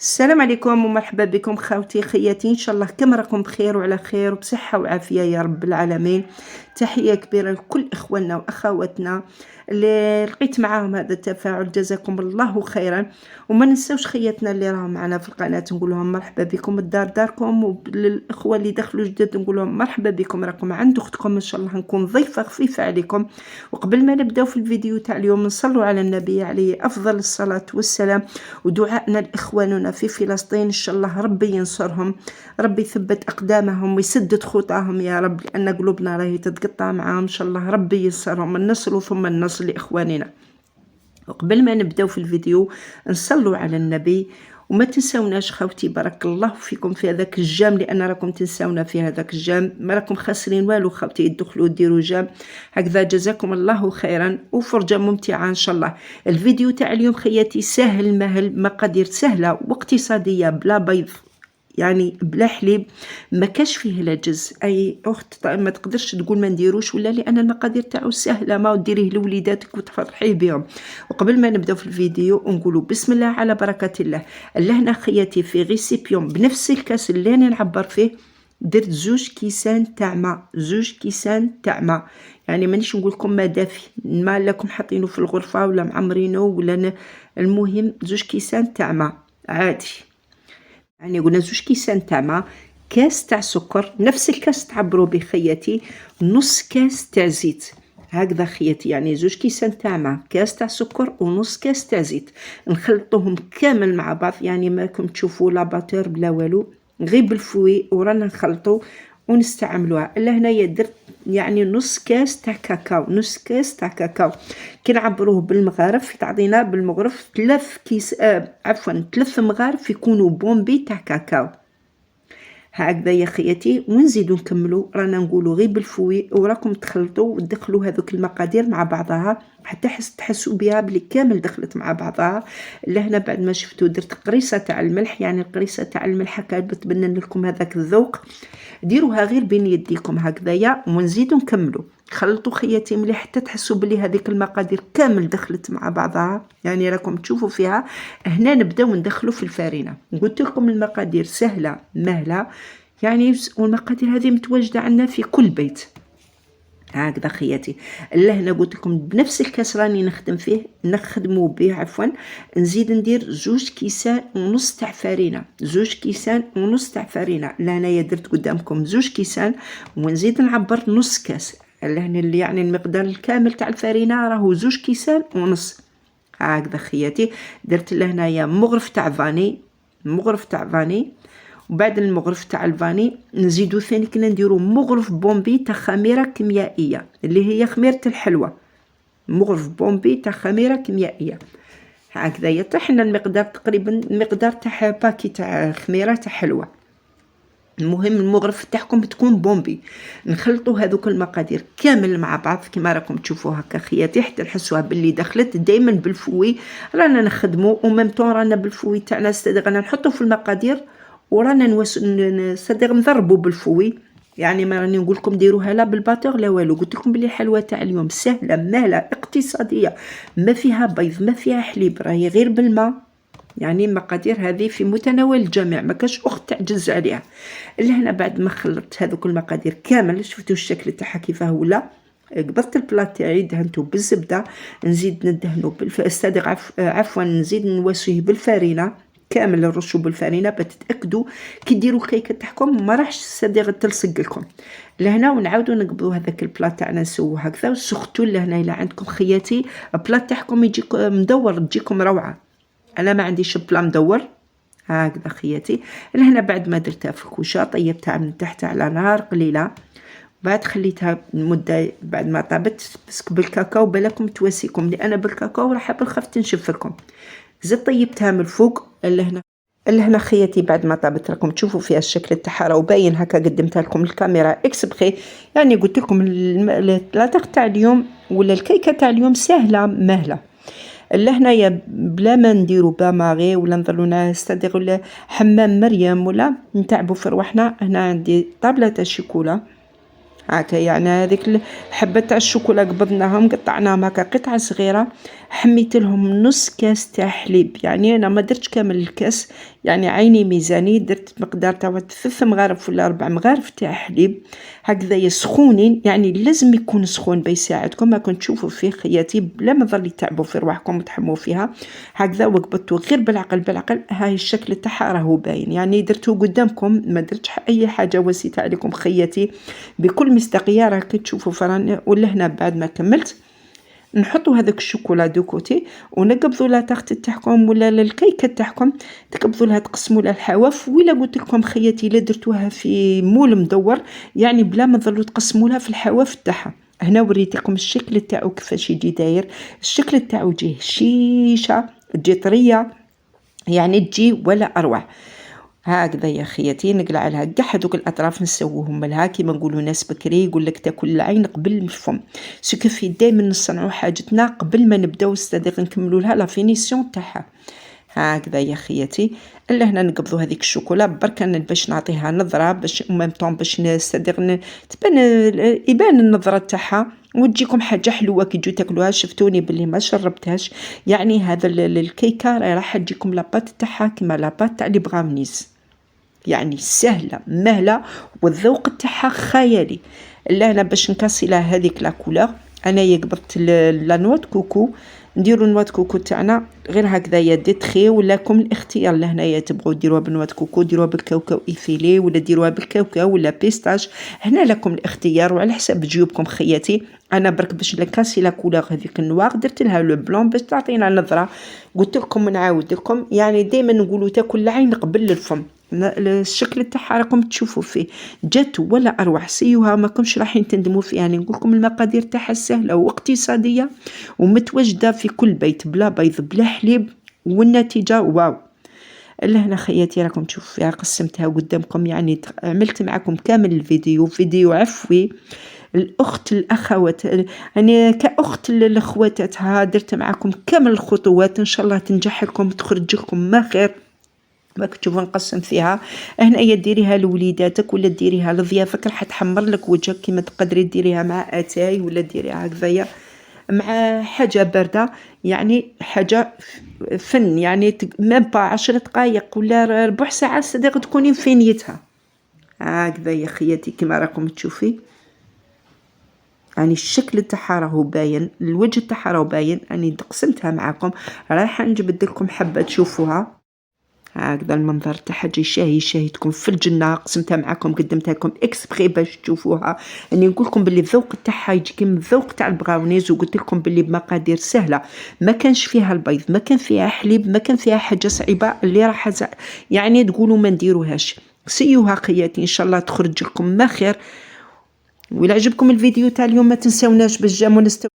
السلام عليكم ومرحبا بكم خوتي خياتي، ان شاء الله كما راكم بخير وعلى خير وبصحه وعافيه يا رب العالمين. تحيه كبيره لكل اخواننا واخواتنا اللي لقيت معاهم هذا التفاعل، جزاكم الله خيرا. وما ننساوش خياتنا اللي راهم معنا في القناه نقول لهم مرحبا بكم، الدار داركم. وللاخوه اللي دخلوا جدد نقول لهم مرحبا بكم، راكم عند اختكم ان شاء الله نكون ضيفه خفيفه عليكم. وقبل ما نبداو في الفيديو تاع اليوم نصلوا على النبي عليه افضل الصلاه والسلام، ودعائنا لاخواننا في فلسطين ان شاء الله ربي ينصرهم، ربي يثبت اقدامهم ويسدد خطاهم يا رب، لان قلوبنا راهي تتقطع معاهم. ان شاء الله ربي ينصرهم، النصر ثم النصر لاخواننا. وقبل ما نبداو في الفيديو نصلوا على النبي، وما تنساوناش خوتي بارك الله فيكم في هذاك الجام، لان راكم تنساونا في هذاك الجام، ما راكم خاسرين والو خوتي، تدخلوا ديروا جام هكذا، جزاكم الله خيرا وفرجه ممتعه ان شاء الله. الفيديو تاع اليوم خياتي سهل مهل، مقادير سهله واقتصاديه، بلا بيض يعني بلا حليب، ما كاش فيه لا جز. اي اخت ما تقدرش تقول ما نديروش ولا، لان المقادير تاعو سهله، ما ديريه لوليداتك وتفرحيه بهم. وقبل ما نبداو في الفيديو نقولوا بسم الله على بركه الله. لهنا خياتي في ريسيبيون بنفس الكاس اللي انا نعبر فيه درت 2 كيسان تاع ماء، 2 كيسان تاع ماء، يعني مانيش نقول لكم ما دافي، الماء لكم حاطينه في الغرفه ولا معمرينه ولا المهم 2 كيسان تاع ماء عادي. يعني قلنا 2 كيسان تاع ماء، كاس تاع سكر، نفس الكاس تعبروا بخياتي، نص كاس تاع زيت هكذا خياتي، يعني 2 كيسان تاع ماء، كاس تاع سكر ونص كاس تاع زيت، نخلطوهم كامل مع بعض. يعني ماكم تشوفوا لا باتور بلا والو، غير بالفوي ورانا نخلطو ونستعملوها. الا هنايا درت يعني نص كاس تاع كاكاو، نص كاس تاع كاكاو. كي نعبروه بالمغارف تعطينا بالمغرف 3 مغارف يكونوا بومبي تاع كاكاو هكذا يا خياتي. ونزيدو نكملوا، رانا نقولوا غير بالفوي وراكم تخلطوا وتدخلوا هذوك المقادير مع بعضها حتى تحسوا بها بلي كامل دخلت مع بعضها. لهنا بعد ما شفتوا درت قريصه تاع الملح، يعني القريصه تاع الملح كانت بتبنن لكم هذاك الذوق، ديروها غير بين يديكم هكذايا. ونزيدو نكملوا خلطوا خياتي مليح حتى تحسوا بلي هذيك المقادير كامل دخلت مع بعضها، يعني راكم تشوفوا فيها. هنا نبداو ندخلوا في الفارينه، قلت لكم المقادير سهله مهله يعني، والمقادير هذه متواجده عندنا في كل بيت هكذا خياتي. هنا قلت لكم بنفس الكاس راني نخدم فيه، نخدموا به عفوا، نزيد ندير 2 كيسان ونص تاع فرينه، 2 كيسان ونص تاع فرينه. لهنايا درت قدامكم 2 كيسان ونزيد نعبر نص كاس. لهنا اللي يعني المقدار الكامل تاع الفرينه راهو 2 كيسان ونص هكذا خياتي. درت لهنايا مغرف تاع فاني، مغرف تاع فاني، وبعد المغرف تاع الفاني نزيدو ثاني كنا نديرو مغرف بومبي تاع خميره كيميائيه اللي هي خميره الحلوى، مغرف بومبي تاع خميره كيميائيه هكذا. يطيحنا المقدار تقريبا المقدار تاع باكي تاع خميره تاع حلوى. المهم المغرف تاعكم تكون بومبي. نخلطوا هذوك المقادير كامل مع بعض كما راكم تشوفوا هكا خياتي حتى نحسوها باللي دخلت. دائما بالفوي رانا نخدموا وميم طون رانا بالفوي تاعنا رانا نحطوا في المقادير ورانا نضربوا بالفوي. يعني ما راني نقول لكم ديروها لا بالباتور لا والو، قلت لكم بلي الحلوى تاع اليوم سهله مهله اقتصاديه، ما فيها بيض ما فيها حليب، راهي غير بالماء، يعني المقادير هذه في متناول الجميع، ما كاش اخت تعجز عليها. هنا بعد ما خلطت هذوك المقادير كامل، شفتوا الشكل تاعها كيفاه ولا، قبضت البلاط تاعي دهنته بالزبده، نزيد ندهنه عفوا نزيد نواسيه بالفارينه كامل، نرشوا بالفارينه بتتاكدوا كي ديروا الكيكه تاعكم ما راحش الصديق تلصق لكم. لهنا ونعاودوا نقبضوا هذاك البلاط تاعنا نسووه هكذا وسختوا. لهنا الا عندكم خياتي البلاط تاعكم يجيكم مدور تجيكم روعه، انا ما عنديش بلا مدور هكذا خياتي. لهنا بعد ما درتها في الكوشه طيبتها من تحت على نار قليله، بعد خليتها مده بعد ما طابت بس بالكاكاو بالكم تواسيكم، لان بالكاكاو راح بالخف تنشف لكم. زدت طيبتها من الفوق. هنا خياتي بعد ما طابت راكم تشوفوا فيها الشكل تاعها راه باين هكا، قدمتها لكم الكاميرا اكس بخي. يعني قلت لكم لا تاع اليوم ولا الكيكه تاع اليوم سهله مهله. هنايا بلا ما نديرو باماغي ولا نظلو نستدير حمام مريم ولا نتعبوا في رواحنا. هنا عندي طابله تاع الشوكولا هكا، يعني هذيك الحبه تاع الشوكولا قبضناهم قطعناهم هكا قطع صغيره، حميت لهم نص كاس تاع حليب، يعني انا ما درتش كامل الكاس، يعني عيني ميزاني، درت مقدار تاع 3 مغارف ولا 4 مغارف تاع حليب هكذايا سخونين، يعني لازم يكون سخون بيساعدكم. ما كنت تشوفوا فيه خياتي بلا ما ظل يتعبوا في رواحكم وتحموا فيها هكذا، وقبضتوا غير بالعقل. هاي الشكل تاعها راهو باين، يعني درتو قدامكم، ما درتش اي حاجه وسيت عليكم خياتي بكل مصداقيه. راكي تشوفوا فراني ولا هنا بعد ما كملت نحطوا هذاك الشوكولا دو كوتي ونقبضوا لا تاخت تاعكم ولا الكيكه تاعكم، تقبضوا لها تقسموا لها الحواف. ولا قلت لكم خياتي الا درتوها في مول مدور يعني بلا ما تظلوا تقسموا لها في الحواف تاعها. هنا وريتكم الشكل تاعو كيفاش يجي داير، الشكل تاعو جيه شيشه، تجي طريه، يعني تجي ولا اروع. هكذا يا خياتي نقلع لها كاع هذوك الاطراف نسووهم لها كيما نقولوا ناس بكري يقول لك تاكل العين قبل الفم. سكفي دائما نصنعوا حاجتنا قبل ما نبداو استدق نكملوا لها لا فينيسيون تاعها. هكذا يا خياتي الا هنا نقبضوا هذيك الشوكولا برك باش نعطيها نظره، باش ميم طون باش نستدق تبان يبان النظره تاعها وتجيكم حاجه حلوه كي تجوا تاكلوها. شفتوني باللي ما شربتهاش، يعني هذا الكيكه راح تجيكم لاباط تاعها كيما لاباط تاع لي براونيز، يعني سهله مهله والذوق تاعها خيالي. الا انا باش نكاسي لها هذيك لا كولور انايا قبضت لا نوات كوكو، نديروا نوات كوكو تاعنا غير هكذايا ديتخي، ولكم الاختيار لهنايا تبغوا ديروها بنوات كوكو ديروها بالكاوكاو ايفيلي ولا ديروها بالكاوكاو ولا بيستاش، هنا لكم الاختيار وعلى حسب جيوبكم خياتي. انا برك باش نكاسي لا كولور هذيك النوار درت لها لو بلون باش تعطينا نظره. قلت لكم نعاود لكم يعني دائما نقولوا تاكل العين قبل الفم. الشكل تاعها راكم تشوفوا فيه جات ولا اروع، سيوها ما كنتش رايحين تندموا فيها. يعني نقول لكم المقادير تاعها سهله واقتصاديه ومتواجده في كل بيت، بلا بيض بلا حليب، والنتيجه واو. الا هنا خياتي راكم تشوفوا فيها قسمتها قدامكم، يعني عملت معكم كامل الفيديو، فيديو عفوي الاخت الاخوات، يعني كاخت لاخواتها درت معكم كامل الخطوات، ان شاء الله تنجح لكم تخرج لكم ما خير. راك تشوفوا نقسم فيها هنايا ديريها لوليداتك ولا ديريها لضيافك راح تحمر لك وجهك، كيما تقدري ديريها مع اتاي ولا ديريها هكذايا مع حاجه بارده، يعني حاجه فن، يعني ميم با 10 دقائق ولا ربع ساعه صدق تكوني في نيتها. هكذا يا خياتي كيما راكم تشوفي، يعني الشكل تاعها راهو باين، الوجه تاعها راهو باين، اني قسمتها معكم رايحه نجبد لكم حبه تشوفوها. هكذا المنظر تاعها جاي شاهي تكون في الجنه، قسمتها معكم قدمتها لكم اكسبري باش تشوفوها. اني نقول لكم باللي الذوق تاعها يجي كيما الذوق تاع البراونيز، وقلت لكم باللي بمقادير سهله، ما كانش فيها البيض، ما كان فيها حليب، ما كان فيها حاجه صعيبه اللي راح يعني تقولوا ما نديروهاش. سيوها خياتي ان شاء الله تخرج لكم ما خير. وإلا عجبكم الفيديو تاع اليوم ما تنساوناش باش جامو